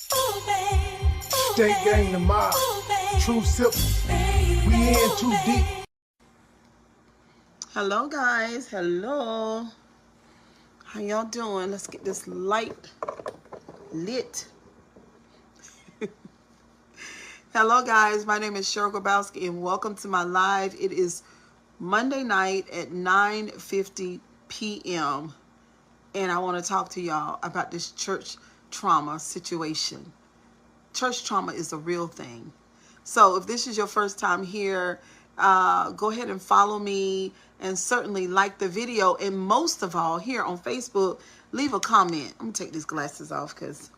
State gang the mob, true simple. We in too deep. Hello guys, hello. How y'all doing? Let's get this light lit. Hello guys, my name is Cheryl Grabowski and welcome to my live. It is Monday night at 9:50 p.m. and I want to talk to y'all about this church trauma situation. Church trauma is a real thing. So if this is your first time here, go ahead and follow me and certainly like the video. And most of all, here on Facebook, leave a comment. I'm going to take these glasses off because,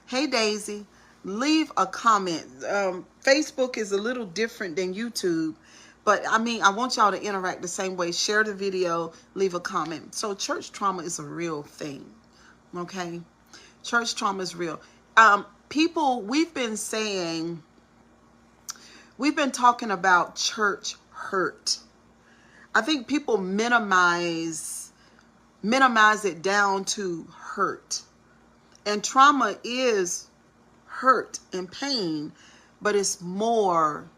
hey, Daisy, leave a comment. Facebook is a little different than YouTube. But, I mean, I want y'all to interact the same way. Share the video, leave a comment. So church trauma is a real thing, okay? Church trauma is real. People, we've been talking about church hurt. I think people minimize it down to hurt. And trauma is hurt and pain, but it's more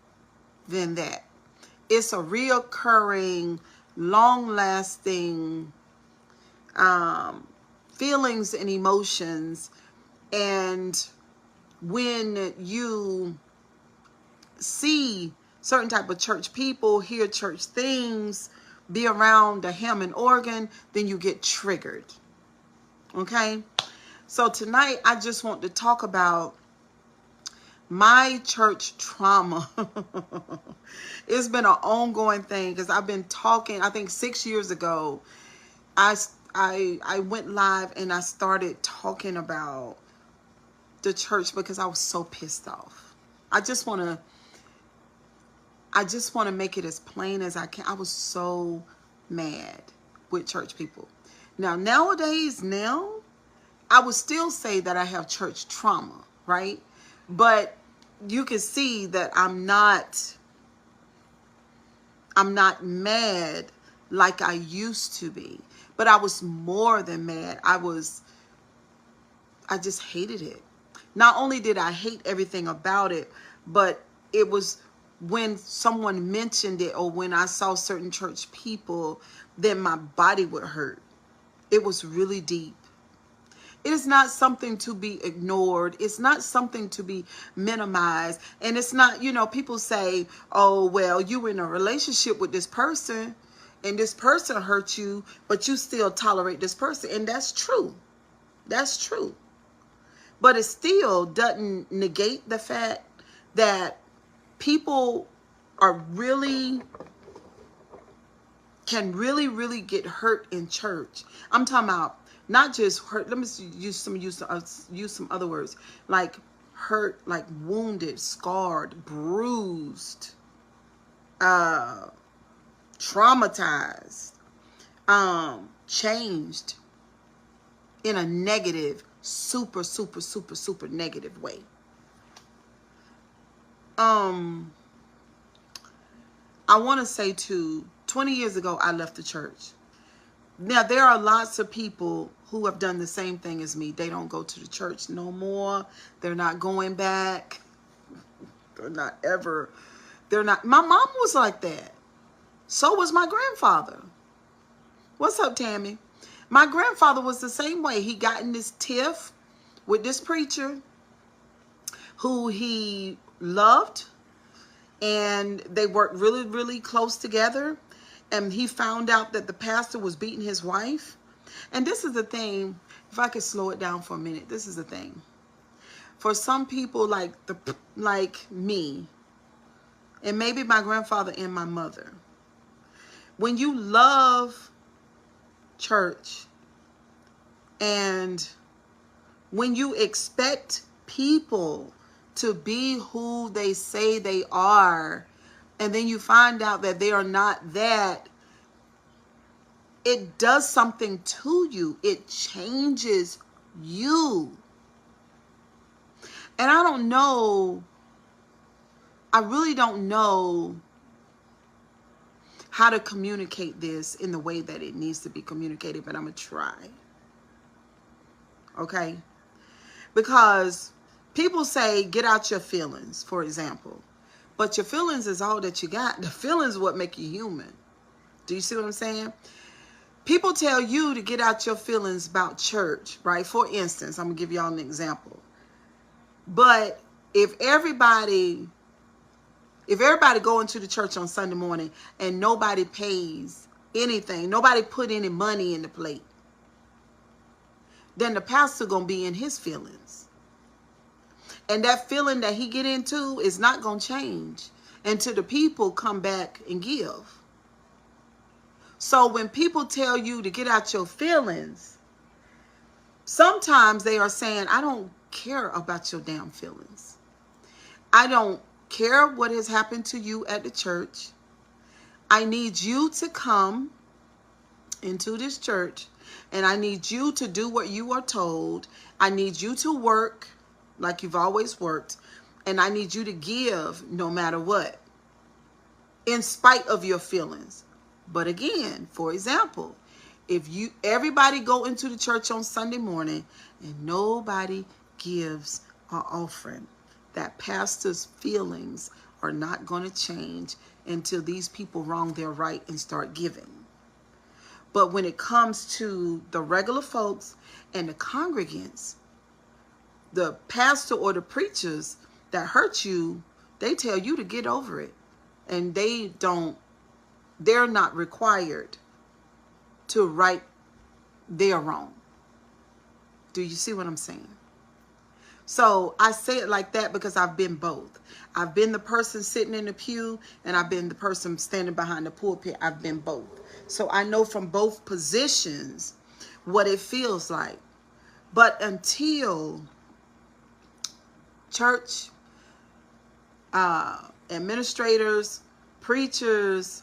than that. It's a reoccurring, long-lasting feelings and emotions. And when you see certain type of church people, hear church things, be around a ham and organ, then you get triggered. Okay? So tonight I just want to talk about my church trauma. It's been an ongoing thing because I've been talking, I think 6 years ago, I went live and I started talking about the church because I was so pissed off. I just want to make it as plain as I can. I was so mad with church people. Nowadays, I would still say that I have church trauma, right? But you can see that I'm not mad like I used to be. But I was more than mad. I just hated it. Not only did I hate everything about it, but it was when someone mentioned it or when I saw certain church people, then my body would hurt. It was really deep. It is not something to be ignored. It's not something to be minimized. And it's not, people say, oh, well, you were in a relationship with this person and this person hurt you, but you still tolerate this person. And that's true. That's true. But it still doesn't negate the fact that people can really get hurt in church. I'm talking about not just hurt. Let me use some other words, like hurt, like wounded, scarred, bruised, traumatized, changed in a negative, super negative way. I want to say 20 years ago, I left the church. Now, there are lots of people who have done the same thing as me. They don't go to the church no more. They're not going back. My mom was like that. So was my grandfather. What's up, Tammy? My grandfather was the same way. He got in this tiff with this preacher who he loved, and they worked really close together. And he found out that the pastor was beating his wife. And this is the thing, if I could slow it down for a minute, this is the thing. For some people like me, and maybe my grandfather and my mother, when you love church and when you expect people to be who they say they are, and then you find out that they are not that, it does something to you. It changes you. And I don't know, I really don't know how to communicate this in the way that it needs to be communicated, but I'm going to try. Okay? Because People say, get out your feelings, for example. But your feelings is all that you got. The feelings is what make you human. Do you see what I'm saying? People tell you to get out your feelings about church, right? For instance, I'm going to give y'all an example. But if everybody go into the church on Sunday morning and nobody pays anything, nobody put any money in the plate, then the pastor going to be in his feelings. And that feeling that he get into is not going to change until the people come back and give. So when people tell you to get out your feelings, sometimes they are saying, I don't care about your damn feelings. I don't care what has happened to you at the church. I need you to come into this church and I need you to do what you are told. I need you to work like you've always worked, and I need you to give no matter what, in spite of your feelings. But again, for example, if everybody go into the church on Sunday morning and nobody gives an offering, that pastor's feelings are not going to change until these people wrong their right and start giving. But when it comes to the regular folks and the congregants, the pastor or the preachers that hurt you, they tell you to get over it. And they're not required to right their wrong. Do you see what I'm saying? So I say it like that because I've been both. I've been the person sitting in the pew and I've been the person standing behind the pulpit. I've been both. So I know from both positions what it feels like. But until church administrators, preachers,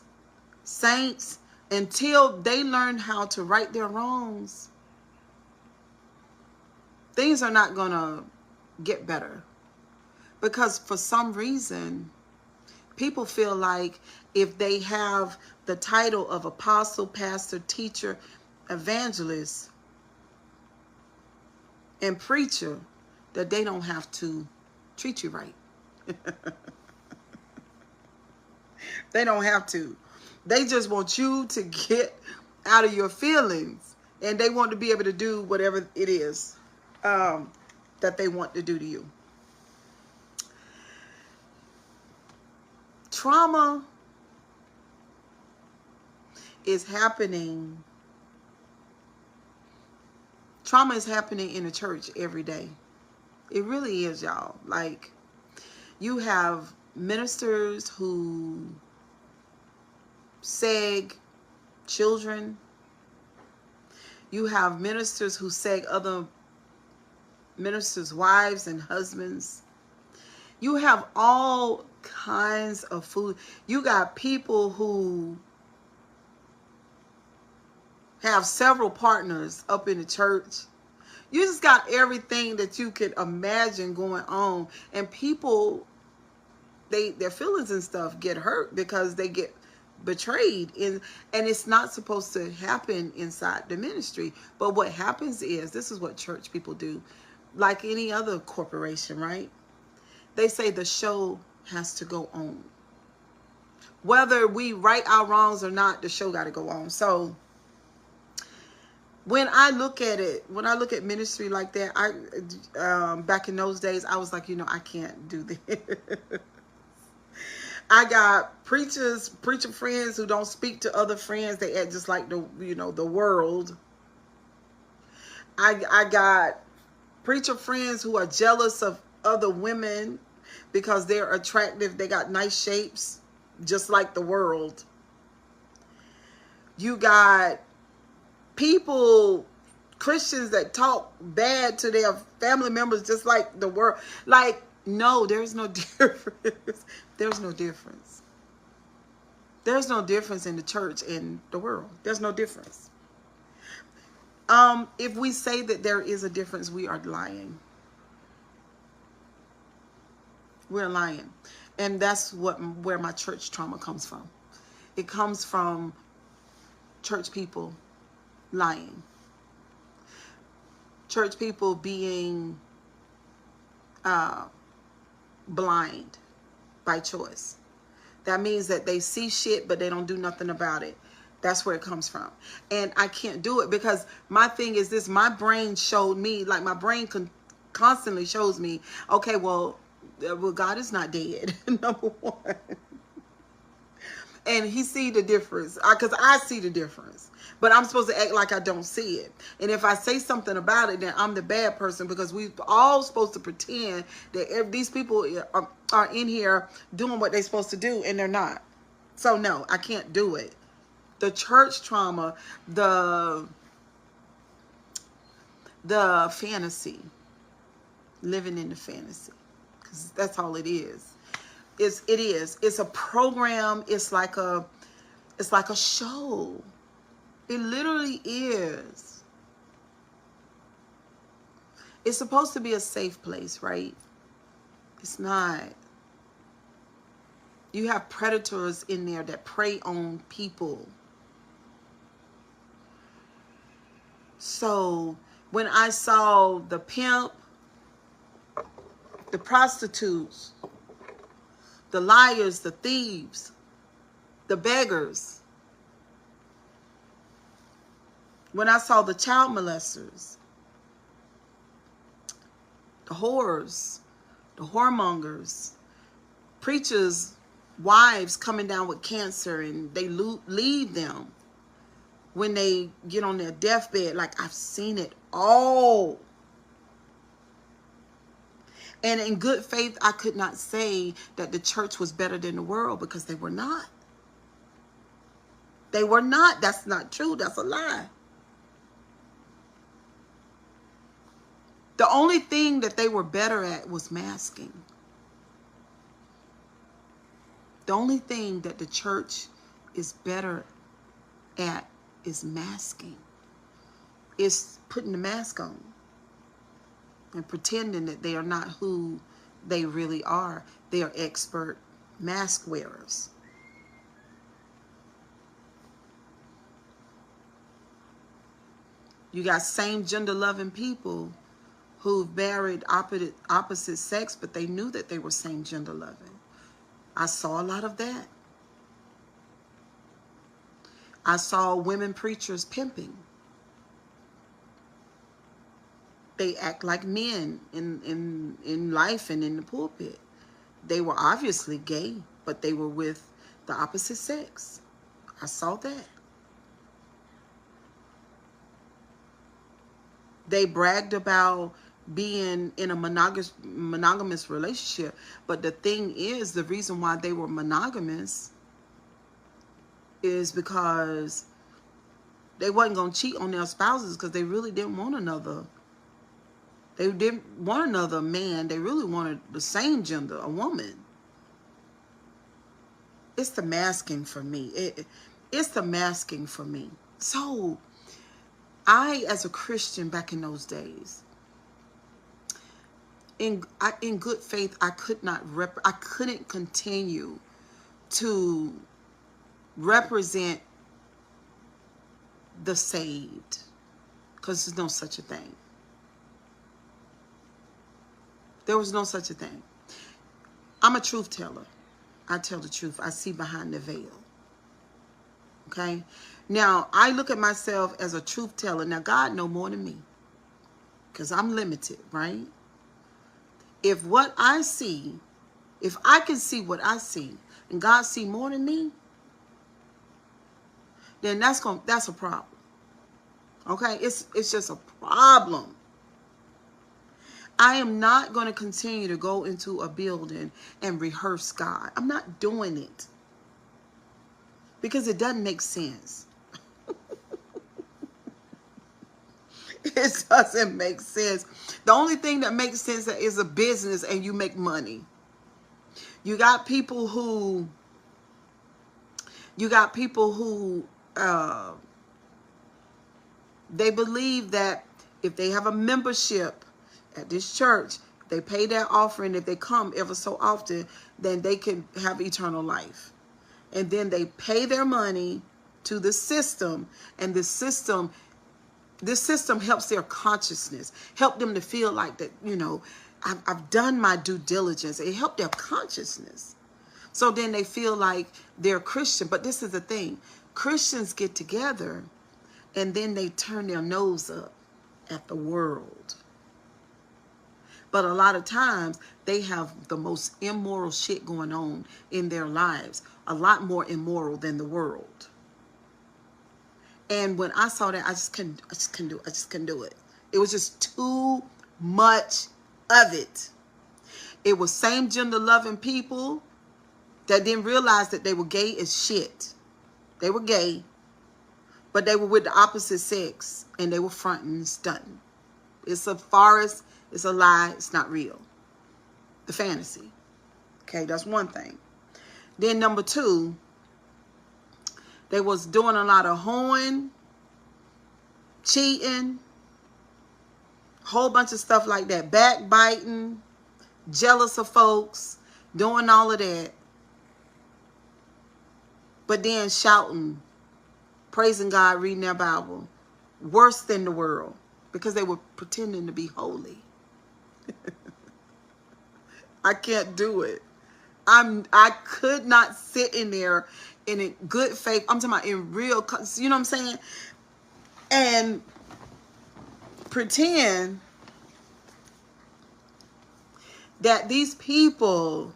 saints, until they learn how to right their wrongs, things are not going to get better. Because for some reason, people feel like if they have the title of apostle, pastor, teacher, evangelist, and preacher, that they don't have to treat you right. They don't have to. They just want you to get out of your feelings, and they want to be able to do whatever it is that they want to do to you. Trauma is happening. Trauma is happening in the church every day. It really is, y'all. Like, you have ministers who seg children. You have ministers who seg other ministers' wives and husbands. You have all kinds of food. You got people who have several partners up in the church. You just got everything that you could imagine going on. And people, their feelings and stuff get hurt because they get betrayed. And it's not supposed to happen inside the ministry. But what happens is, this is what church people do. Like any other corporation, right? They say the show has to go on. Whether we right our wrongs or not, the show got to go on. So when I look at it, when I look at ministry like that, back in those days, I was like, I can't do this. I got preacher friends who don't speak to other friends. They act just like the world. I got preacher friends who are jealous of other women because they're attractive. They got nice shapes, just like the world. You got people, Christians, that talk bad to their family members just like the world. Like, no, there's no difference. There's no difference. There's no difference in the church and the world. There's no difference. If we say that there is a difference, we are lying. We're lying. And that's where my church trauma comes from. It comes from church people lying. Church people being blind by choice. That means that they see shit, but they don't do nothing about it. That's where it comes from. And I can't do it because my thing is this. My brain showed me, like my brain constantly shows me, okay, well, God is not dead, number one. And he see the difference because I see the difference, but I'm supposed to act like I don't see it. And if I say something about it, then I'm the bad person, because we all supposed to pretend that if these people are in here doing what they're supposed to do, and they're not. So no, I can't do it. The church trauma, the fantasy, living in the fantasy, because that's all it is. It's a program. It's like a show. It literally is. It's supposed to be a safe place, right? It's not. You have predators in there that prey on people. So when I saw the pimp, the prostitutes, the liars, the thieves, the beggars, when I saw the child molesters, the whores, the whoremongers, preachers' wives coming down with cancer and they leave them when they get on their deathbed, like I've seen it all. And in good faith, I could not say that the church was better than the world, because they were not. They were not. That's not true. That's a lie. The only thing that they were better at was masking. The only thing that the church is better at is masking. It's putting the mask on and pretending that they are not who they really are. They are expert mask wearers. You got same gender loving people who've married opposite sex, but they knew that they were same gender loving. I saw a lot of that. I saw women preachers pimping. They act like men in life and in the pulpit. They were obviously gay, but they were with the opposite sex. I saw that. They bragged about being in a monogamous relationship, but the thing is, the reason why they were monogamous is because they wasn't going to cheat on their spouses, because they really didn't want another. They didn't want another man. They really wanted the same gender, a woman. It's the masking for me. It's the masking for me. So I, as a Christian back in those days, in good faith, I couldn't continue to represent the saved, because there's no such a thing. There was no such a thing. I'm a truth teller. I tell the truth. I see behind the veil. Okay? Now, I look at myself as a truth teller. Now, God knows more than me, because I'm limited, right? If what I see, if I can see what I see, and God see more than me, then that's a problem. Okay? It's just a problem. I am not going to continue to go into a building and rehearse God. I'm not doing it, because it doesn't make sense. It doesn't make sense. The only thing that makes sense is a business and you make money. You got people who they believe that if they have a membership at this church, they pay their offering, if they come ever so often, then they can have eternal life. And then they pay their money to the system, and this system helps their consciousness, help them to feel like that, I've done my due diligence. It helped their consciousness. So then they feel like they're Christian. But this is the thing. Christians get together and then they turn their nose up at the world. But a lot of times they have the most immoral shit going on in their lives. A lot more immoral than the world. And when I saw that, I just couldn't do it. It was just too much of it. It was same gender loving people that didn't realize that they were gay as shit. They were gay, but they were with the opposite sex and they were fronting and stunting. It's a farce. It's a lie. It's not real. The fantasy. Okay, that's one thing. Then number two, they was doing a lot of hoeing, cheating, whole bunch of stuff like that. Backbiting, jealous of folks, doing all of that. But then shouting, praising God, reading their Bible. Worse than the world. Because they were pretending to be holy. I can't do it. I could not sit in there in a good faith. I'm talking about in real, you know what I'm saying? And pretend that these people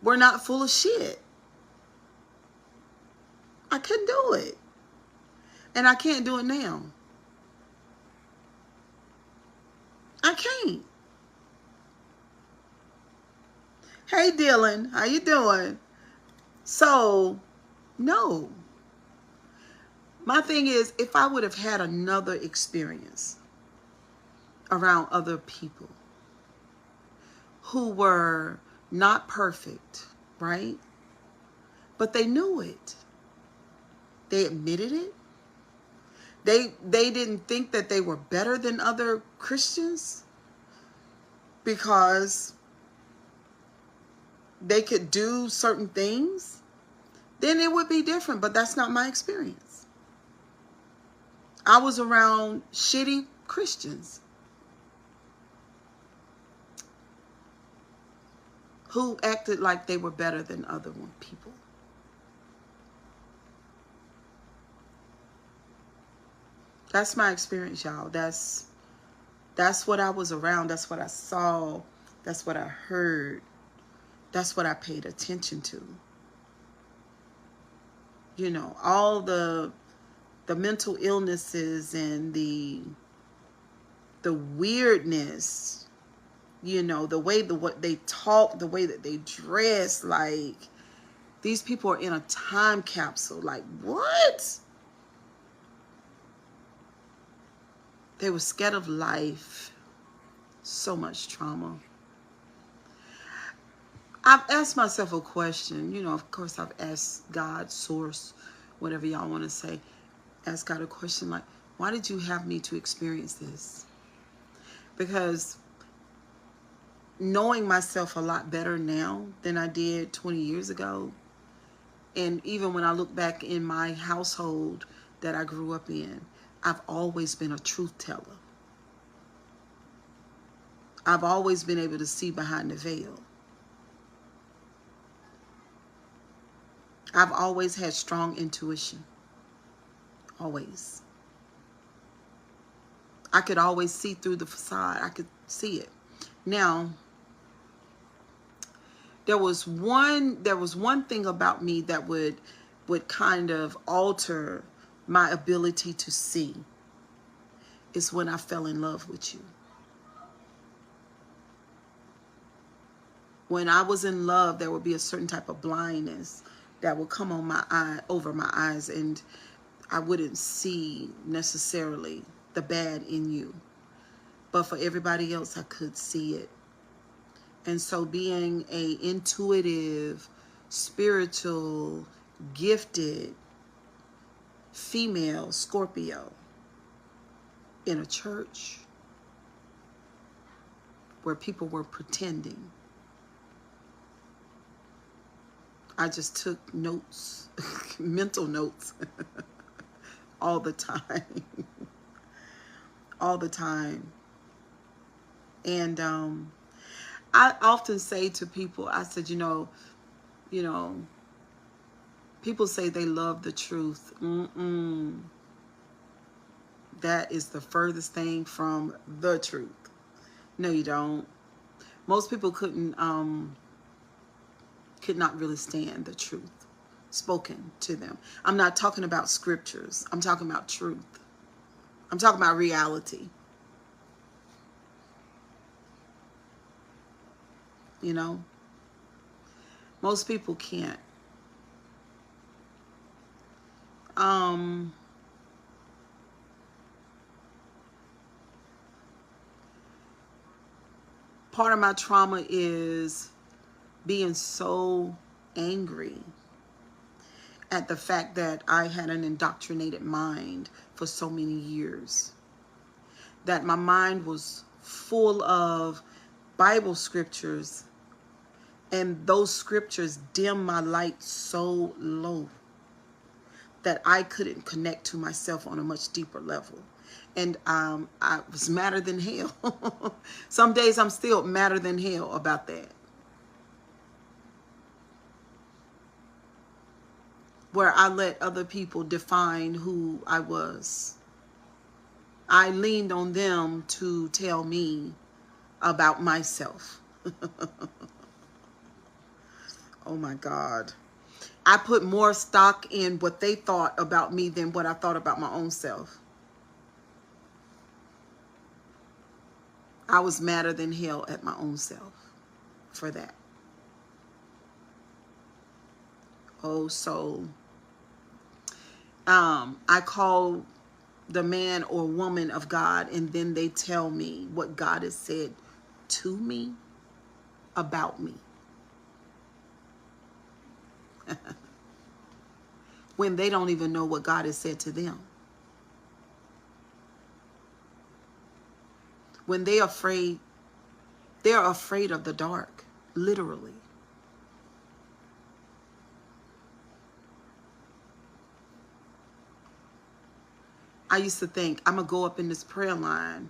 were not full of shit. I couldn't do it. And I can't do it now. I can't. Hey, Dylan, how you doing? So, no. My thing is, if I would have had another experience around other people who were not perfect, right? But they knew it. They admitted it. They didn't think that they were better than other Christians because they could do certain things, then it would be different. But that's not my experience. I was around shitty Christians who acted like they were better than other people. That's my experience, y'all. That's what I was around. That's what I saw. That's what I heard. That's what I paid attention to. You know, all the mental illnesses and the weirdness, you know, the way what they talk, the way that they dress, like these people are in a time capsule. Like, what? They were scared of life. So much trauma. I've asked myself a question. You know, of course, I've asked God, source, whatever y'all want to say. Ask God a question like, why did you have me to experience this? Because knowing myself a lot better now than I did 20 years ago, and even when I look back in my household that I grew up in, I've always been a truth teller. I've always been able to see behind the veil. I've always had strong intuition. Always. I could always see through the facade. I could see it. Now, there was one thing about me that would kind of alter my ability to see. Is when I fell in love with you. When I was in love, there would be a certain type of blindness that would come on over my eyes, and I wouldn't see necessarily the bad in you. But for everybody else, I could see it. And so being a intuitive, spiritual, gifted female Scorpio in a church where people were pretending, I just took notes, mental notes, all the time. All the time. And I often say to people, I said, people say they love the truth. That is the furthest thing from the truth. No, you don't. Most people could not really stand the truth spoken to them. I'm not talking about scriptures. I'm talking about truth. I'm talking about reality. You know, most people can't. Part of my trauma is being so angry at the fact that I had an indoctrinated mind for so many years. That my mind was full of Bible scriptures, and those scriptures dim my light so low that I couldn't connect to myself on a much deeper level. And I was madder than hell. Some days I'm still madder than hell about that. Where I let other people define who I was. I leaned on them to tell me about myself. Oh my God. I put more stock in what they thought about me than what I thought about my own self. I was madder than hell at my own self for that. Oh, so I call the man or woman of God, and then they tell me what God has said to me about me. When they don't even know what God has said to them. When they're afraid of the dark, literally. I used to think, I'm gonna go up in this prayer line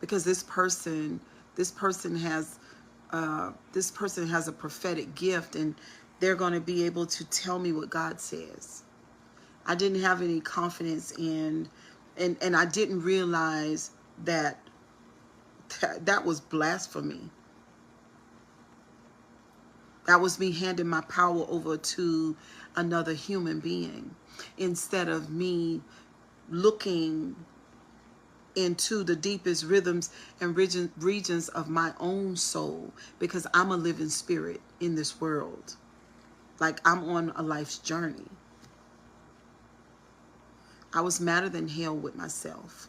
because this person has a prophetic gift, and they're going to be able to tell me what God says. I didn't have any confidence in, and I didn't realize that was blasphemy. That was me handing my power over to another human being instead of me looking into the deepest rhythms and regions of my own soul, because I'm a living spirit in this world. Like I'm on a life's journey. I was madder than hell with myself.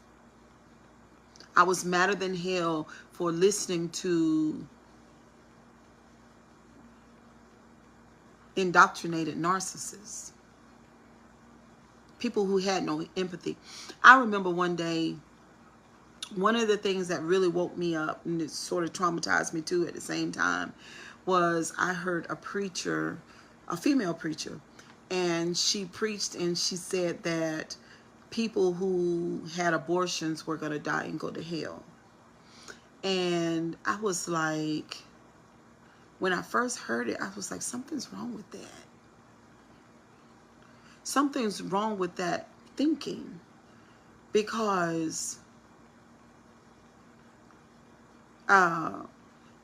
I was madder than hell for listening to indoctrinated narcissists. People who had no empathy. I remember one day, one of the things that really woke me up, and it sort of traumatized me too at the same time, was I heard a preacher, a female preacher, and she preached and she said that people who had abortions were going to die and go to hell. And I was like, when I first heard it, I was like, something's wrong with that. Something's wrong with that thinking, because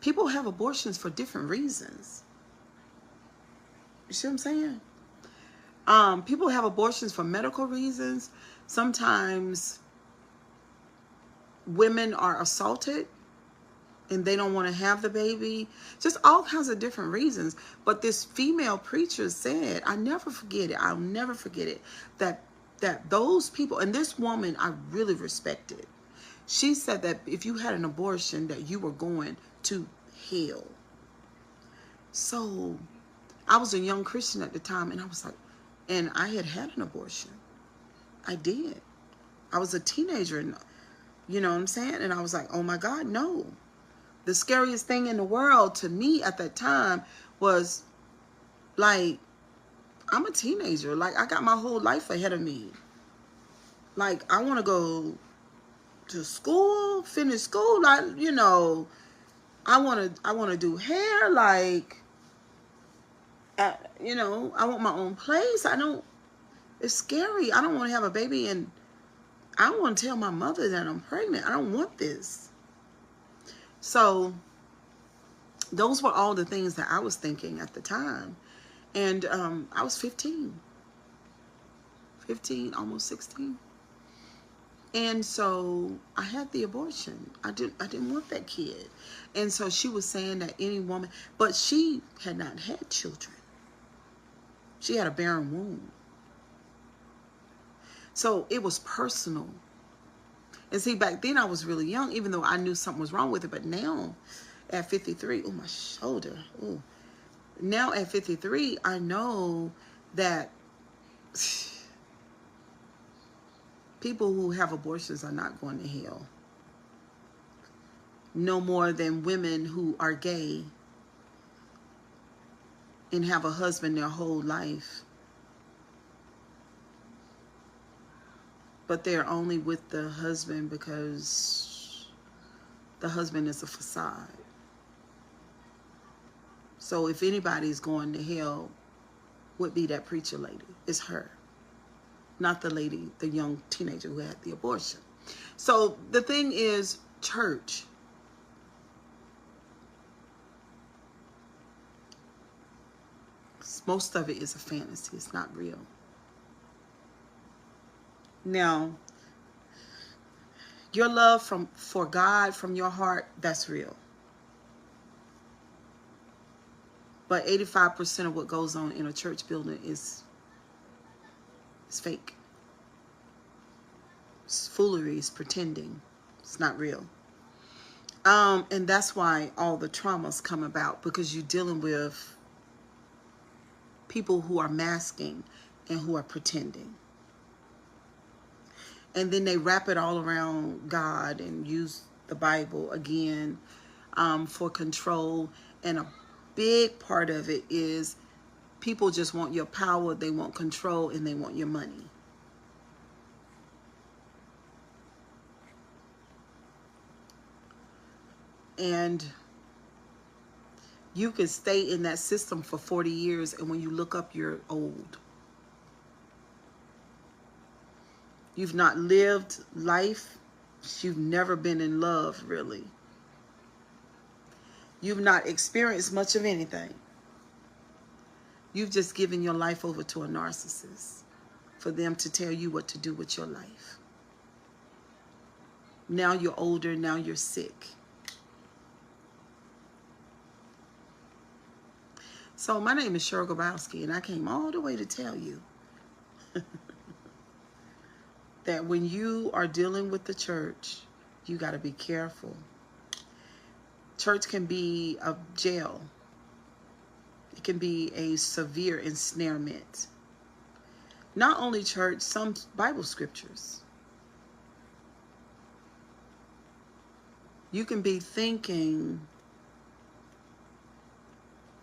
people have abortions for different reasons. You see what I'm saying? People have abortions for medical reasons. Sometimes women are assaulted and they don't want to have the baby. Just all kinds of different reasons. But this female preacher said, I never forget it. I'll never forget it. That those people, and this woman I really respected. She said that if you had an abortion, that you were going to hell. So I was a young Christian at the time, and I was like, and I had an abortion. I did. I was a teenager, and you know what I'm saying? And I was like, oh my God, no. The scariest thing in the world to me at that time was, like, I'm a teenager. Like, I got my whole life ahead of me. Like, I want to go to school, finish school. Like, you know, I want to do hair, like, you know, I want my own place. It's scary. I don't want to have a baby and I don't want to tell my mother that I'm pregnant. I don't want this. So those were all the things that I was thinking at the time. And I was 15, almost 16. And so I had the abortion. I didn't want that kid. And so she was saying that any woman, but she had not had children. She had a barren womb. So it was personal. And see, back then I was really young, even though I knew something was wrong with it. But now at 53, oh, my shoulder. Oh, now at 53, I know that people who have abortions are not going to hell. No more than women who are gay and have a husband their whole life, but they're only with the husband because the husband is a facade. So if anybody's going to hell, would be that preacher lady. It's her, not the lady, the young teenager who had the abortion. So the thing is, church, most of it is a fantasy. It's not real. Now, your love for God from your heart, that's real. But 85% of what goes on in a church building is fake. It's foolery, it's pretending. It's not real. And that's why all the traumas come about, because you're dealing with people who are masking and who are pretending. And then they wrap it all around God and use the Bible again for control. And a big part of it is people just want your power, they want control, and they want your money. And you can stay in that system for 40 years, and when you look up, you're old. You've not lived life. You've never been in love, really. You've not experienced much of anything. You've just given your life over to a narcissist for them to tell you what to do with your life. Now you're older, now you're sick. So my name is Cheryl Grabowski, and I came all the way to tell you that when you are dealing with the church, you got to be careful. Church can be a jail. It can be a severe ensnarement. Not only church, some Bible scriptures. You can be thinking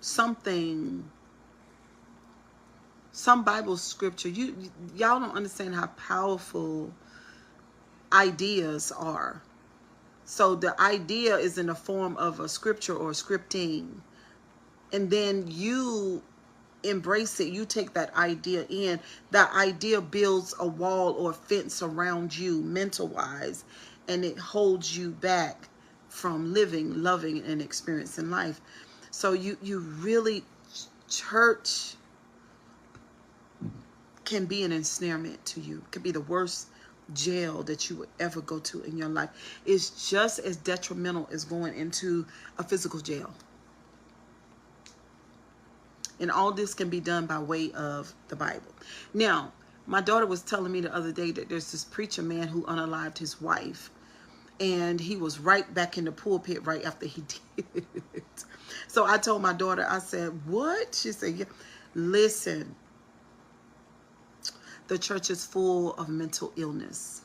something, some Bible scripture. Y'all don't understand how powerful ideas are. So the idea is in the form of a scripture or scripting. And then you embrace it. You take that idea in. That idea builds a wall or fence around you mental-wise. And it holds you back from living, loving, and experiencing life. So you really, church can be an ensnarement to you. It could be the worst jail that you would ever go to in your life. It's just as detrimental as going into a physical jail. And all this can be done by way of the Bible. Now, my daughter was telling me the other day that there's this preacher man who unalived his wife. And he was right back in the pulpit right after he did it. So I told my daughter, I said, what? She said, yeah. Listen, the church is full of mental illness.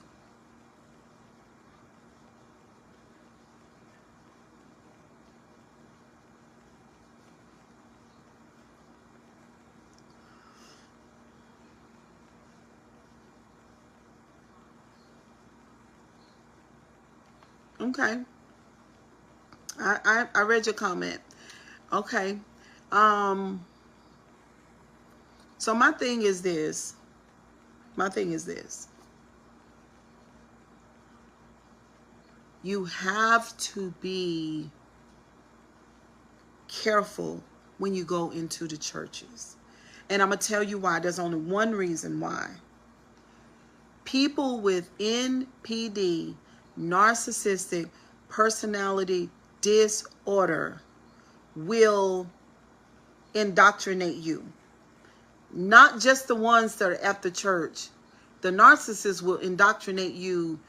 Okay. I read your comment. Okay. So my thing is this. You have to be careful when you go into the churches. And I'm going to tell you why. There's only one reason why. People with NPD, narcissistic personality disorder, will indoctrinate you. Not just the ones that are at the church. The narcissist will indoctrinate you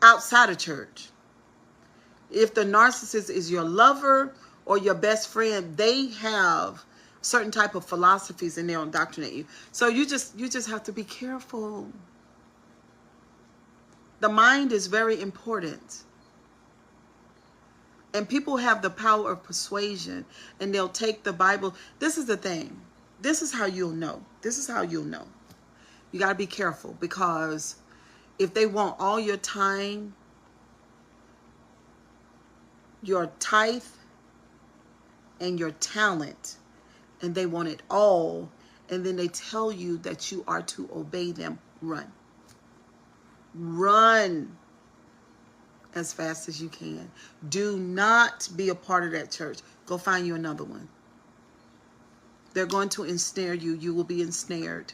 outside of church. If the narcissist is your lover or your best friend, they have certain type of philosophies and they'll indoctrinate you. So you just have to be careful. The mind is very important. And people have the power of persuasion, and they'll take the Bible. This is the thing. This is how you'll know. You got to be careful, because if they want all your time, your tithe, and your talent, and they want it all, and then they tell you that you are to obey them, run. Run as fast as you can. Do not be a part of that church. Go find you another one. They're going to ensnare you. You will be ensnared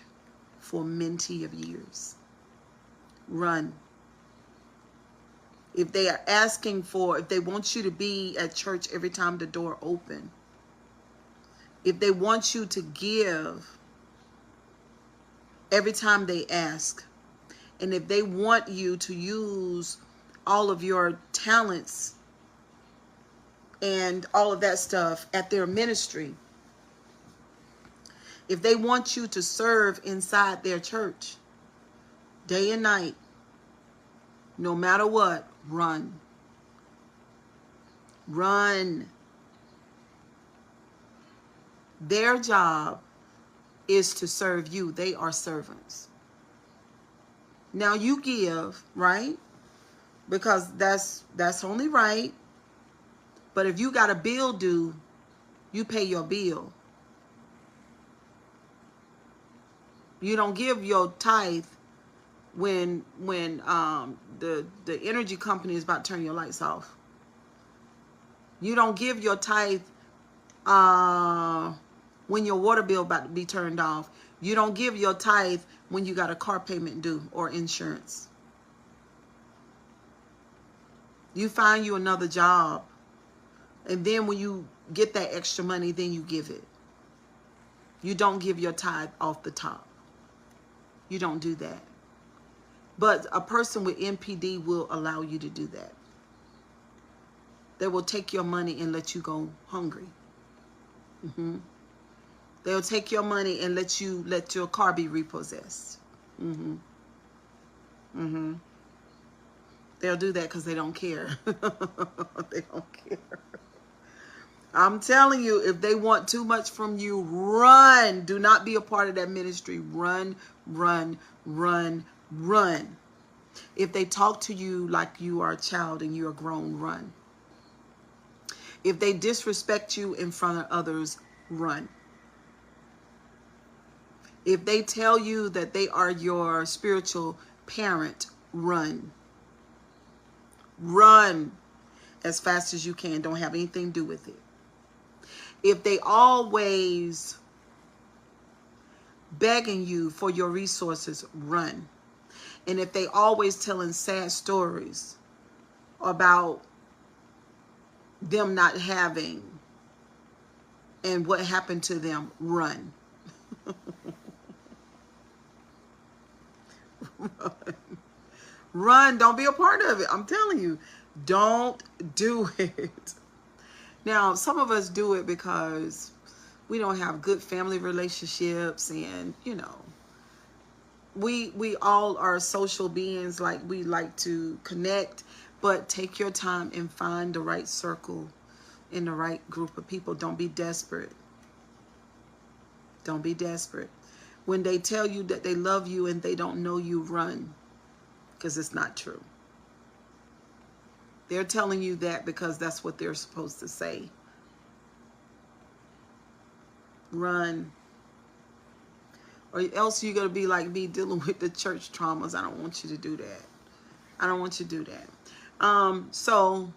for many of years. Run. If they are asking for, if they want you to be at church every time the door opens, if they want you to give every time they ask, and if they want you to use all of your talents and all of that stuff at their ministry, if they want you to serve inside their church day and night, no matter what, run. Run. Their job is to serve you. They are servants. Now you give, right? Because that's only right. But if you got a bill due, you pay your bill. You don't give your tithe when the energy company is about to turn your lights off. You don't give your tithe when your water bill about to be turned off. You don't give your tithe when you got a car payment due or insurance. You find you another job, and then when you get that extra money, then you give it. You don't give your tithe off the top. You don't do that. But a person with NPD will allow you to do that. They will take your money and let you go hungry. They'll take your money and let your car be repossessed. They'll do that because they don't care. They don't care. I'm telling you, if they want too much from you, run. Do not be a part of that ministry. Run, run, run, run. If they talk to you like you are a child and you're grown, run. If they disrespect you in front of others, run. If they tell you that they are your spiritual parent, run. Run as fast as you can. Don't have anything to do with it. If they always begging you for your resources, run. And if they always telling sad stories about them not having and what happened to them, run. Run. Don't be a part of it. I'm telling you, don't do it. Now, some of us do it because we don't have good family relationships, and we all are social beings. Like, we like to connect, but take your time and find the right circle and the right group of people. Don't be desperate. Don't be desperate. When they tell you that they love you and they don't know you, run, because it's not true. They're telling you that because that's what they're supposed to say. Run. Or else you're going to be like me dealing with the church traumas. I don't want you to do that. I don't want you to do that. So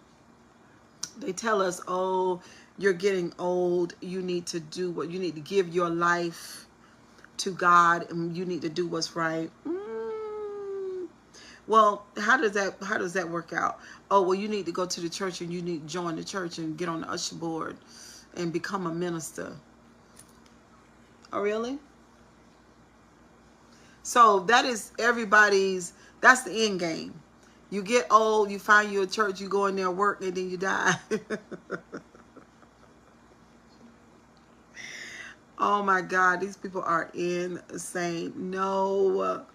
they tell us, oh, you're getting old. You need to do what you need to give your life to God, and you need to do what's right. Well, how does that work out? Oh, well, you need to go to the church, and you need to join the church and get on the usher board and become a minister. Oh, really? So that is everybody's, that's the end game. You get old, you find you a church, you go in there, work, and then you die. Oh my God, these people are insane. No,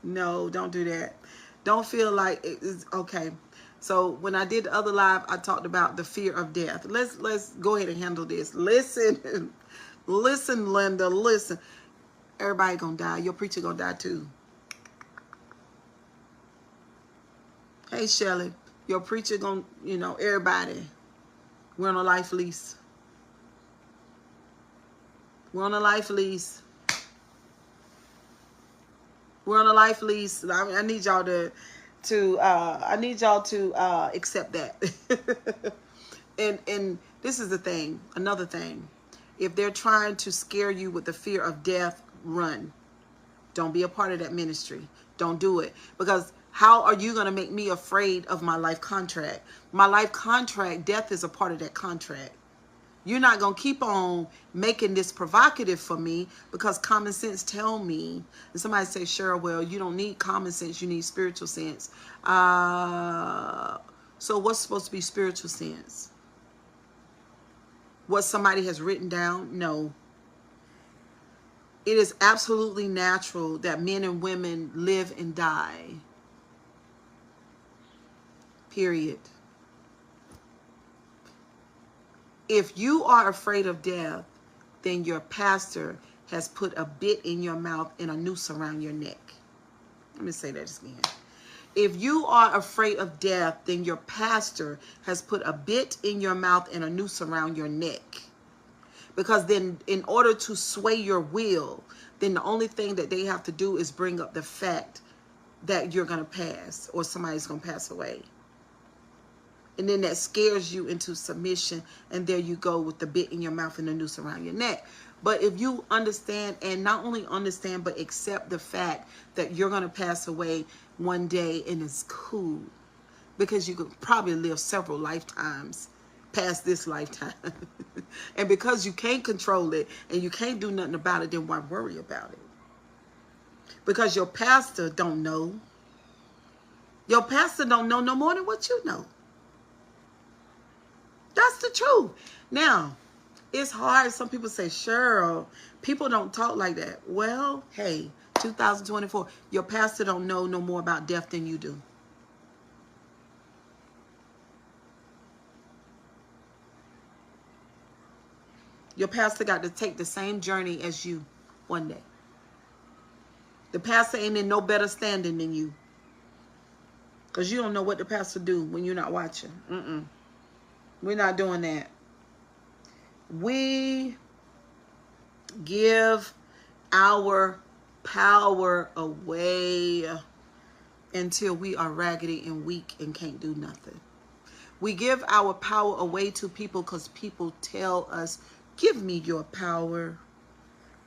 don't do that. Don't feel like it's okay. So when I did the other live, I talked about the fear of death. Let's go ahead and handle this. Listen, listen, Linda, listen. Everybody gonna die. Your preacher gonna die too. Hey, Shelley, your preacher gonna, everybody. We're on a life lease. We're on a life lease. We're on a life lease. I need y'all to accept that. and this is the thing. Another thing. If they're trying to scare you with the fear of death, run. Don't be a part of that ministry. Don't do it. Because how are you going to make me afraid of my life contract? My life contract, death is a part of that contract. You're not going to keep on making this provocative for me because common sense tell me. And somebody say, sure, well, you don't need common sense. You need spiritual sense. So what's supposed to be spiritual sense? What somebody has written down? No. It is absolutely natural that men and women live and die. Period. If you are afraid of death, then your pastor has put a bit in your mouth and a noose around your neck. Let me say that again. If you are afraid of death, then your pastor has put a bit in your mouth and a noose around your neck. Because then in order to sway your will, then the only thing that they have to do is bring up the fact that you're going to pass or somebody's going to pass away. And then that scares you into submission. And there you go with the bit in your mouth and the noose around your neck. But if you understand, and not only understand, but accept the fact that you're going to pass away one day, and it's cool. Because you could probably live several lifetimes past this lifetime. And because you can't control it and you can't do nothing about it, then why worry about it? Because your pastor don't know. Your pastor don't know no more than what you know. That's the truth. Now, it's hard. Some people say, Cheryl, people don't talk like that. Well, hey, 2024, your pastor don't know no more about death than you do. Your pastor got to take the same journey as you one day. The pastor ain't in no better standing than you. Because you don't know what the pastor do when you're not watching. We're not doing that. We give our power away until we are raggedy and weak and can't do nothing. We give our power away to people because people tell us, give me your power.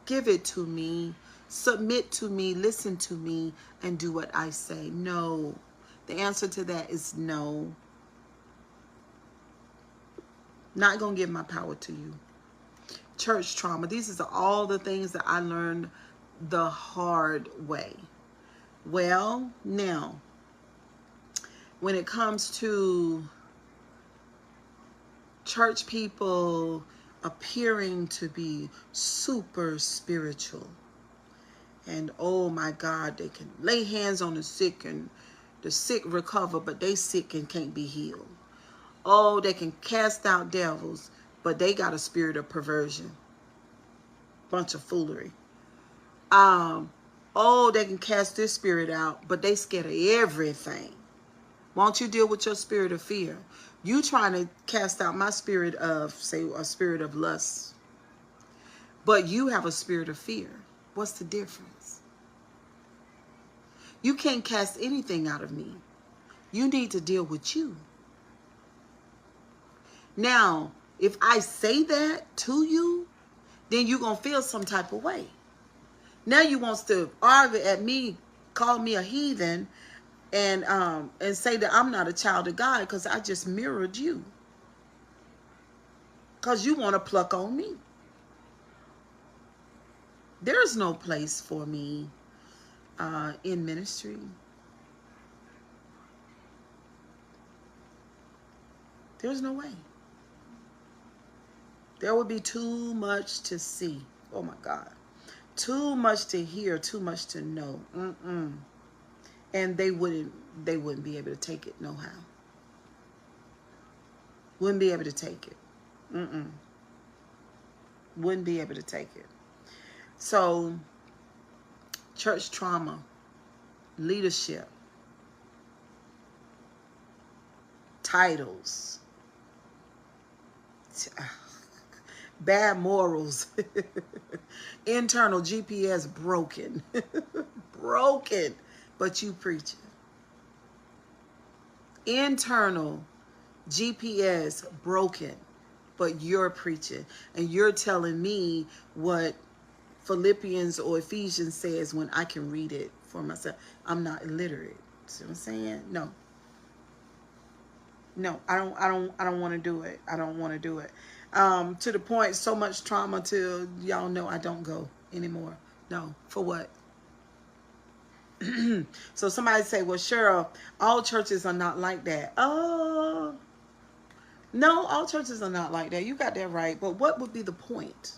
Give it to me. Submit to me. Listen to me and do what I say. No. The answer to that is no. Not going to give my power to you. Church trauma. These are all the things that I learned the hard way. Well, now, when it comes to church people appearing to be super spiritual, and oh my God, they can lay hands on the sick and the sick recover, but they sick and can't be healed. Oh, they can cast out devils, but they got a spirit of perversion. Bunch of foolery. Oh, they can cast this spirit out, but they scared of everything. Why don't you deal with your spirit of fear? You trying to cast out my spirit of, say, a spirit of lust. But you have a spirit of fear. What's the difference? You can't cast anything out of me. You need to deal with you. Now, if I say that to you, then you're going to feel some type of way. Now you wants to argue at me, call me a heathen, and say that I'm not a child of God because I just mirrored you. Because you want to pluck on me. There's no place for me in ministry. There's no way. There would be too much to see. Oh my God. Too much to hear, too much to know. And they wouldn't be able to take it no how. Wouldn't be able to take it. Wouldn't be able to take it. So, church trauma, leadership, titles, bad morals, internal GPS broken, broken, but you preaching. Internal GPS broken, but you're preaching, and you're telling me what Philippians or Ephesians says when I can read it for myself. I'm not illiterate. See what I'm saying? No. No, I don't want to do it. I don't want to do it. To the point, so much trauma till y'all know I don't go anymore. No, for what? So somebody say, well, Cheryl, all churches are not like that. Oh, no, all churches are not like that. You got that right. But what would be the point?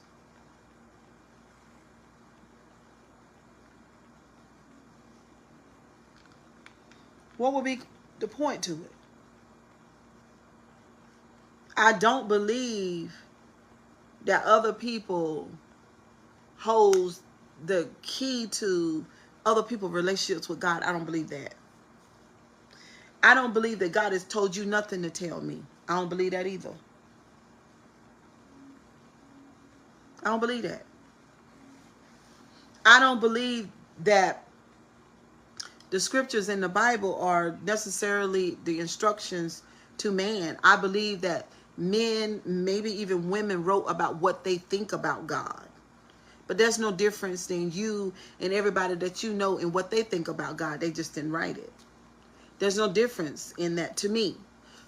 What would be the point to it? I don't believe that other people hold the key to other people's relationships with God. I don't believe that. I don't believe that God has told you nothing to tell me. I don't believe that either. I don't believe that. I don't believe that the scriptures in the Bible are necessarily the instructions to man. I believe that men, maybe even women, wrote about what they think about God. But there's no difference in you and everybody that you know and what they think about God. They just didn't write it. There's no difference in that to me.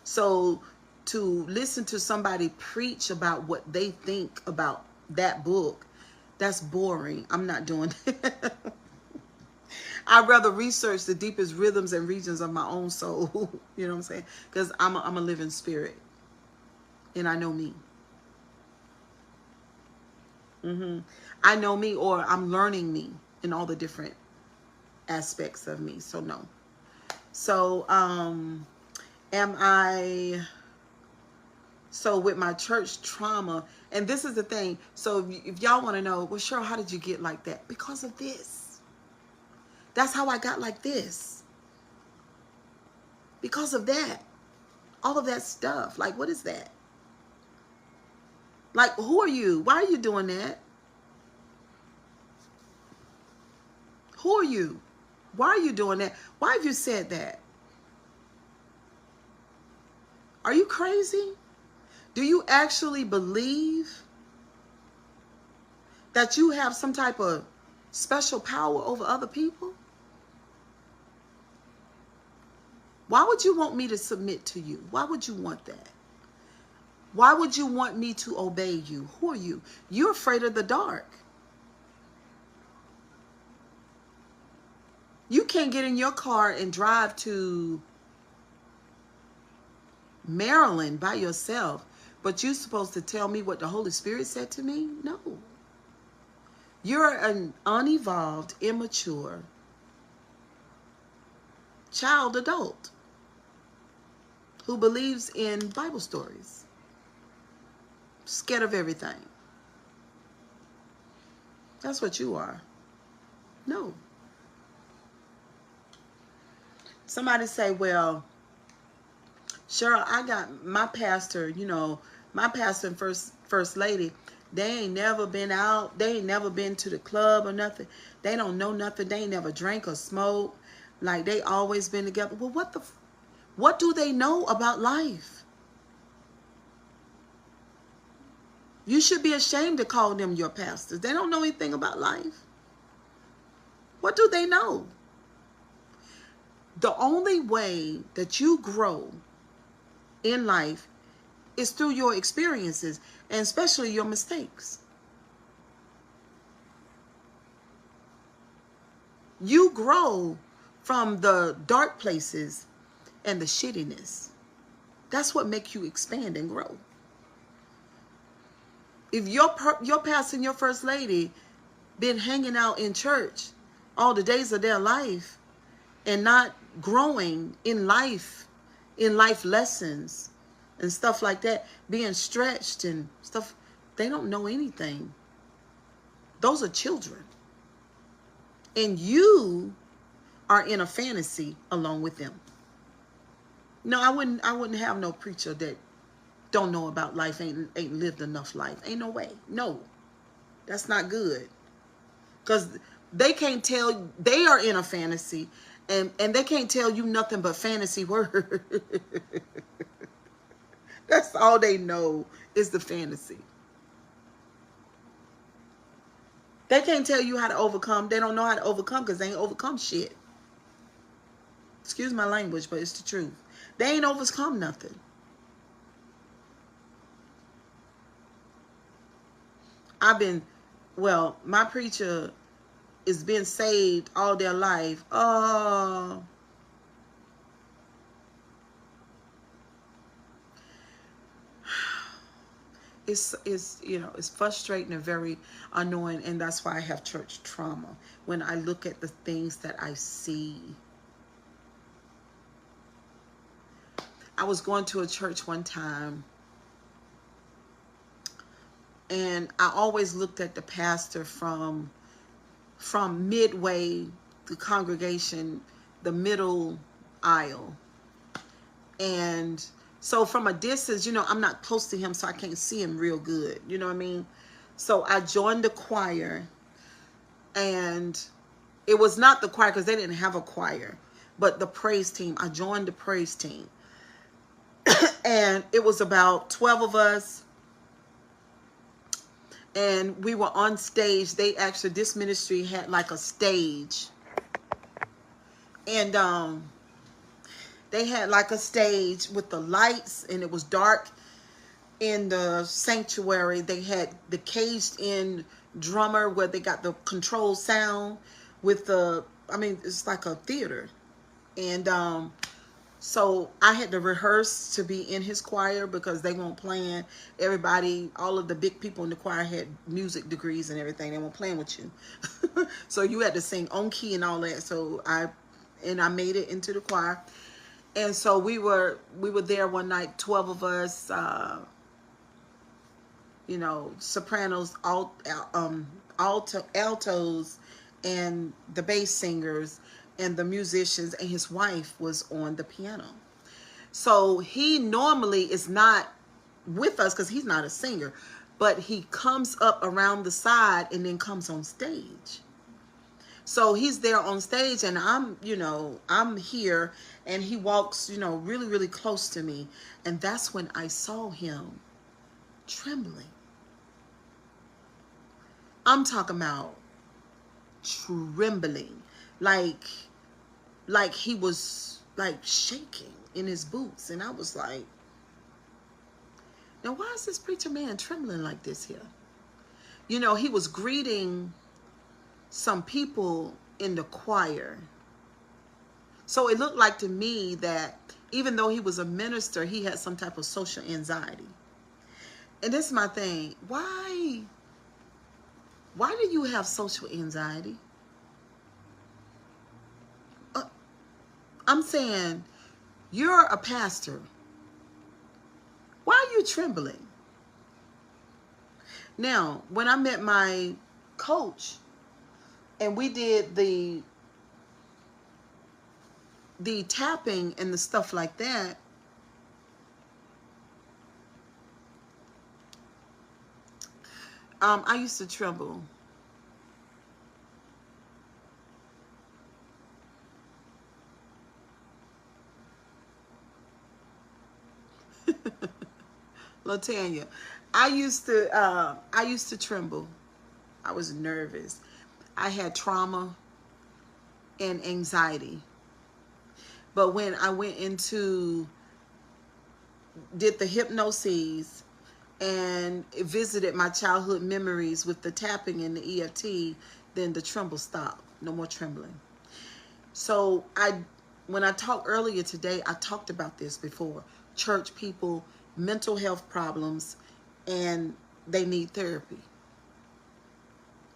So to listen to somebody preach about what they think about that book, that's boring. I'm not doing that. I'd rather research the deepest rhythms and regions of my own soul. You know what I'm saying? Because I'm a living spirit. And I know me. I know me, or I'm learning me in all the different aspects of me. So no. So so with my church trauma, and this is the thing. So if y'all want to know, well, Cheryl, how did you get like that? Because of this. That's how I got like this. Because of that. All of that stuff. Like, what is that? Like, who are you? Why are you doing that? Who are you? Why are you doing that? Why have you said that? Are you crazy? Do you actually believe that you have some type of special power over other people? Why would you want me to submit to you? Why would you want that? Why would you want me to obey you? Who are you? You're afraid of the dark. You can't get in your car and drive to Maryland by yourself, but you're supposed to tell me what the Holy Spirit said to me? No. You're an unevolved, immature child adult who believes in Bible stories. Scared of everything. That's what you are. No. Somebody say, well, Cheryl, I got my pastor, you know, my pastor and first lady, they ain't never been out. They ain't never been to the club or nothing. They don't know nothing. They ain't never drank or smoked. Like, they always been together. Well, what do they know about life? You should be ashamed to call them your pastors. They don't know anything about life. What do they know? The only way that you grow in life is through your experiences, and especially your mistakes. You grow from the dark places and the shittiness. That's what makes you expand and grow. If your pastor and your first lady been hanging out in church all the days of their life and not growing in life lessons and stuff like that, being stretched and stuff, they don't know anything. Those are children. And you are in a fantasy along with them. No, I wouldn't have no preacher that don't know about life, ain't lived enough life. Ain't no way. No. That's not good. Because they can't tell, they are in a fantasy, and they can't tell you nothing but fantasy words. That's all they know is the fantasy. They can't tell you how to overcome. They don't know how to overcome because they ain't overcome shit. Excuse my language, but it's the truth. They ain't overcome nothing. My preacher is been saved all their life. Oh. It's frustrating and very annoying, and that's why I have church trauma when I look at the things that I see. I was going to a church one time, and I always looked at the pastor from midway, the congregation, the middle aisle. And so from a distance, I'm not close to him, so I can't see him real good. You know what I mean? So I joined the choir, and it was not the choir because they didn't have a choir, but the praise team. I joined the praise team. And it was about 12 of us. And we were on stage. This ministry had like a stage. And they had like a stage with the lights, and it was dark in the sanctuary. They had the caged in drummer where they got the controlled sound with it's like a theater. And so I had to rehearse to be in his choir because they weren't playing. Everybody, all of the big people in the choir had music degrees and everything. They weren't playing with you. So you had to sing on key and all that. So I made it into the choir. And so we were there one night, 12 of us, sopranos, altos, and the bass singers, and the musicians, and his wife was on the piano. So he normally is not with us because he's not a singer, but he comes up around the side and then comes on stage. So he's there on stage, and I'm here, and he walks, really, really close to me. And that's when I saw him trembling. I'm talking about trembling, like he was like shaking in his boots. And I was like, now why is this preacher man trembling like this here? He was greeting some people in the choir. So it looked like to me that even though he was a minister, he had some type of social anxiety. And this is my thing. Why do you have social anxiety? I'm saying, you're a pastor. Why are you trembling? Now, when I met my coach and we did the tapping and the stuff like that, I used to tremble. Latanya, I used to tremble. I was nervous. I had trauma and anxiety. But when I went into, did the hypnosis and visited my childhood memories with the tapping and the EFT, then the tremble stopped. No more trembling. So when I talked earlier today, I talked about this before. Church people, mental health problems, and they need therapy.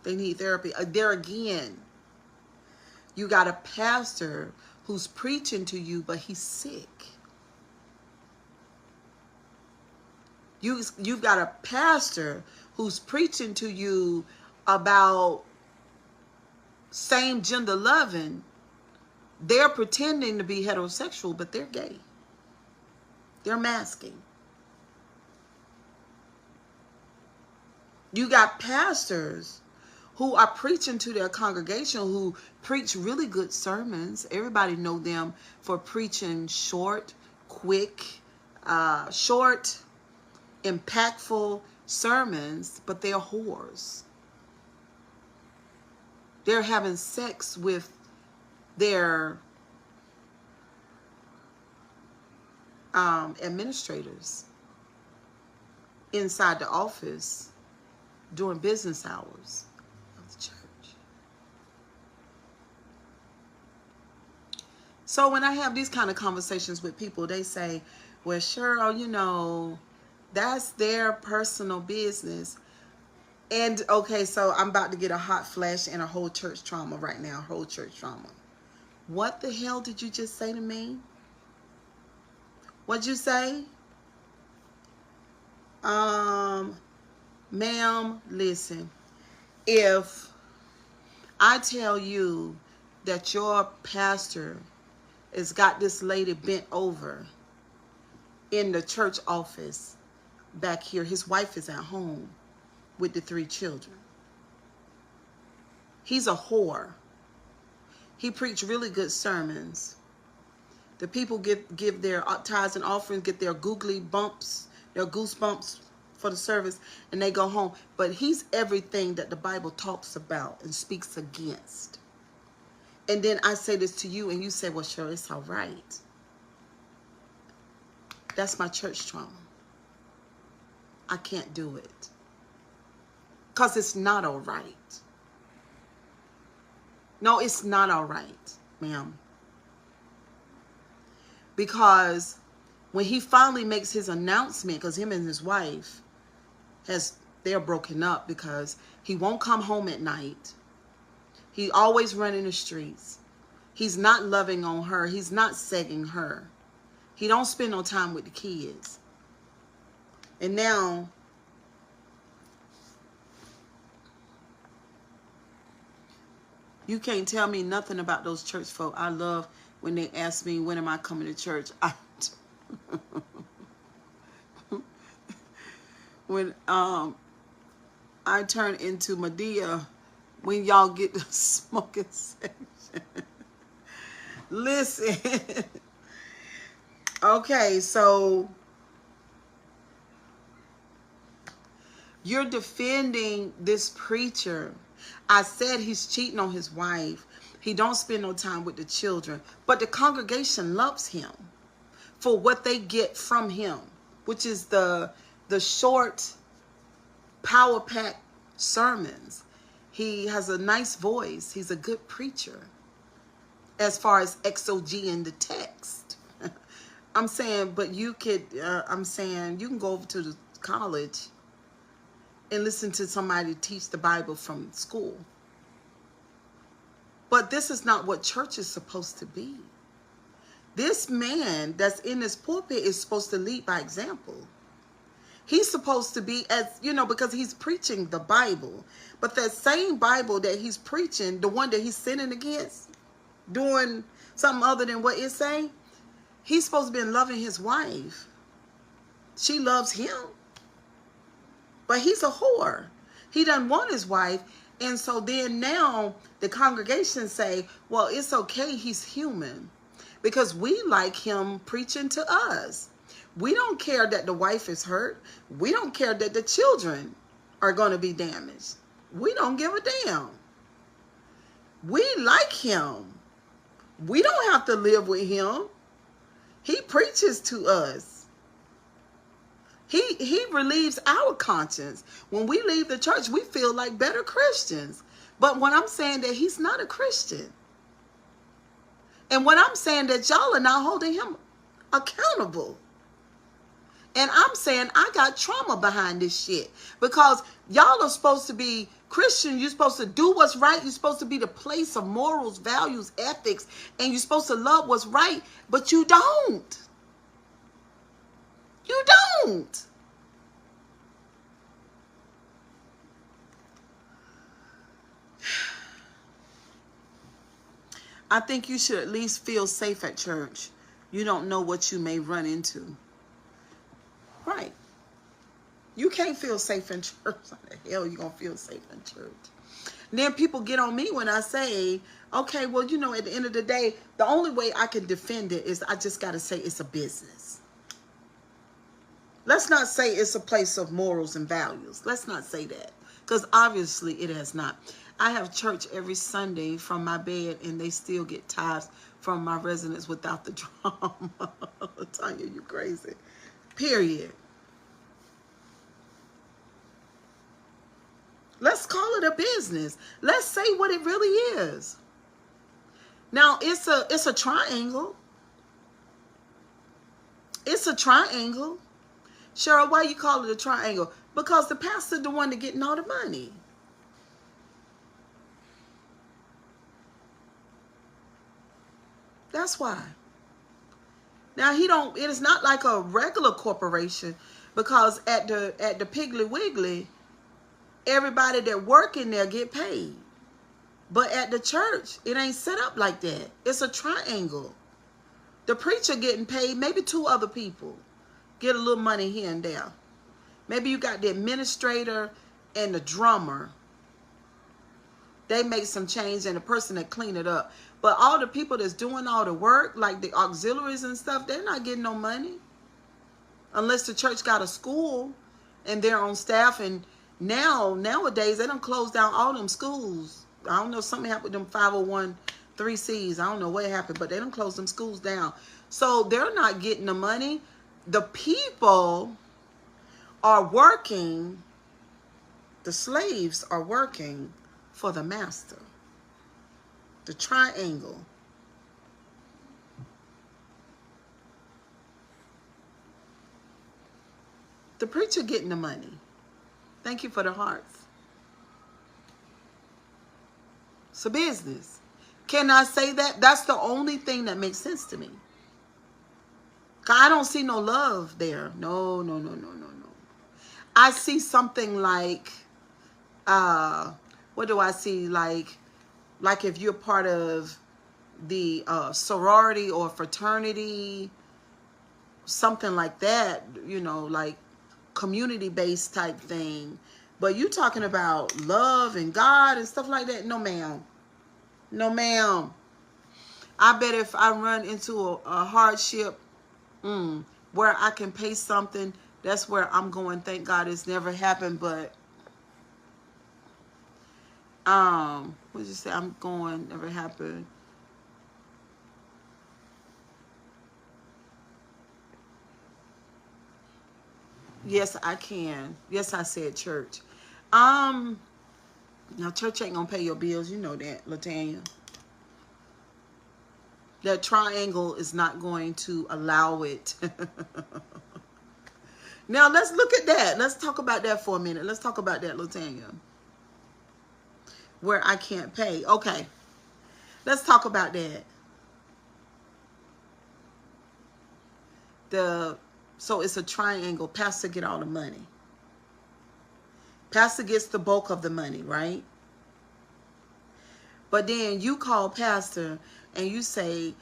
They need therapy. There again, you got a pastor who's preaching to you, but he's sick. You've got a pastor who's preaching to you about same gender loving. They're pretending to be heterosexual, but they're gay. They're masking. You got pastors who are preaching to their congregation, who preach really good sermons. Everybody know them for preaching short, quick, impactful sermons, but they're whores. They're having sex with their administrators inside the office during business hours of the church. So when I have these kind of conversations with people, they say, well, Cheryl, you know, that's their personal business. And okay, so I'm about to get a hot flash and a whole church trauma right now, whole church trauma. What the hell did you just say to me? What'd you say? Ma'am, listen. If I tell you that your pastor has got this lady bent over in the church office back here, his wife is at home with the 3 children. He's a whore. He preached really good sermons. The people give their tithes and offerings, get their their goosebumps for the service, and they go home. But he's everything that the Bible talks about and speaks against. And then I say this to you, and you say, well, sure, it's all right. That's my church trauma. I can't do it. Because it's not all right. No, it's not all right, ma'am. Because when he finally makes his announcement, because him and his wife, they're broken up because he won't come home at night. He always running the streets. He's not loving on her. He's not segging her. He don't spend no time with the kids. And now, you can't tell me nothing about those church folk. I love when they ask me, when am I coming to church? When I turn into Medea, when y'all get the smoking section. Listen. Okay, so you're defending this preacher. I said he's cheating on his wife. He don't spend no time with the children. But the congregation loves him for what they get from him, which is the short, power-packed sermons. He has a nice voice. He's a good preacher as far as exogee in the text. I'm saying, but you could, I'm saying you can go over to the college and listen to somebody teach the Bible from school. But this is not what church is supposed to be. This man that's in this pulpit is supposed to lead by example. He's supposed to be, as you know, because he's preaching the Bible. But that same Bible that he's preaching, the one that he's sinning against, doing something other than what it's saying, he's supposed to be loving his wife. She loves him. But he's a whore. He doesn't want his wife. And so then now the congregation say, well, it's okay, he's human. Because we like him preaching to us. We don't care that the wife is hurt. We don't care that the children are going to be damaged. We don't give a damn. We like him. We don't have to live with him. He preaches to us. He relieves our conscience. When we leave the church, we feel like better Christians. But when I'm saying that he's not a Christian, and when I'm saying that y'all are not holding him accountable, and I'm saying I got trauma behind this shit, because y'all are supposed to be Christian. You're supposed to do what's right. You're supposed to be the place of morals, values, ethics, and you're supposed to love what's right, but you don't. You don't. I think you should at least feel safe at church. You don't know what you may run into. Right. You can't feel safe in church. How the hell you gonna feel safe in church? And then people get on me when I say, okay, well, you know, at the end of the day, the only way I can defend it is I just got to say it's a business. Let's not say it's a place of morals and values. Let's not say that, because obviously it has not. I have church every Sunday from my bed, and they still get tithes from my residents without the drama. Tanya, you crazy. Period. Let's call it a business. Let's say what it really is. Now, it's a triangle. It's a triangle. Cheryl, why you call it a triangle? Because the pastor the one that getting all the money. That's why. Now it is not like a regular corporation, because at the Piggly Wiggly, everybody that work in there get paid. But at the church, it ain't set up like that. It's a triangle. The preacher getting paid, maybe two other people get a little money here and there. Maybe you got the administrator and the drummer. They make some change, and the person that clean it up. But all the people that's doing all the work, like the auxiliaries and stuff, they're not getting no money. Unless the church got a school and they're on staff. And nowadays, they done closed down all them schools. I don't know, something happened with them 501(c)(3)s. I don't know what happened, but they done closed them schools down. So they're not getting the money. The people are working, the slaves are working for the master. The triangle. The preacher getting the money. Thank you for the hearts. It's a business. Can I say that? That's the only thing that makes sense to me. I don't see no love there. No. I see something like, what do I see? Like if you're part of the sorority or fraternity, something like that, you know, like community-based type thing. But you talking about love and God and stuff like that? No, ma'am. No, ma'am. I bet if I run into a hardship where I can pay something, that's where I'm going. Thank God it's never happened, but what did you say? I'm going, never happened. Yes, I can. Yes, I said church. Now church ain't gonna pay your bills. You know that, Latanya. That triangle is not going to allow it. Now let's look at that. Let's talk about that for a minute. Let's talk about that, Latanya. Where I can't pay. Okay. Let's talk about that. So it's a triangle. Pastor get all the money. Pastor gets the bulk of the money, right? But then you call pastor and you say,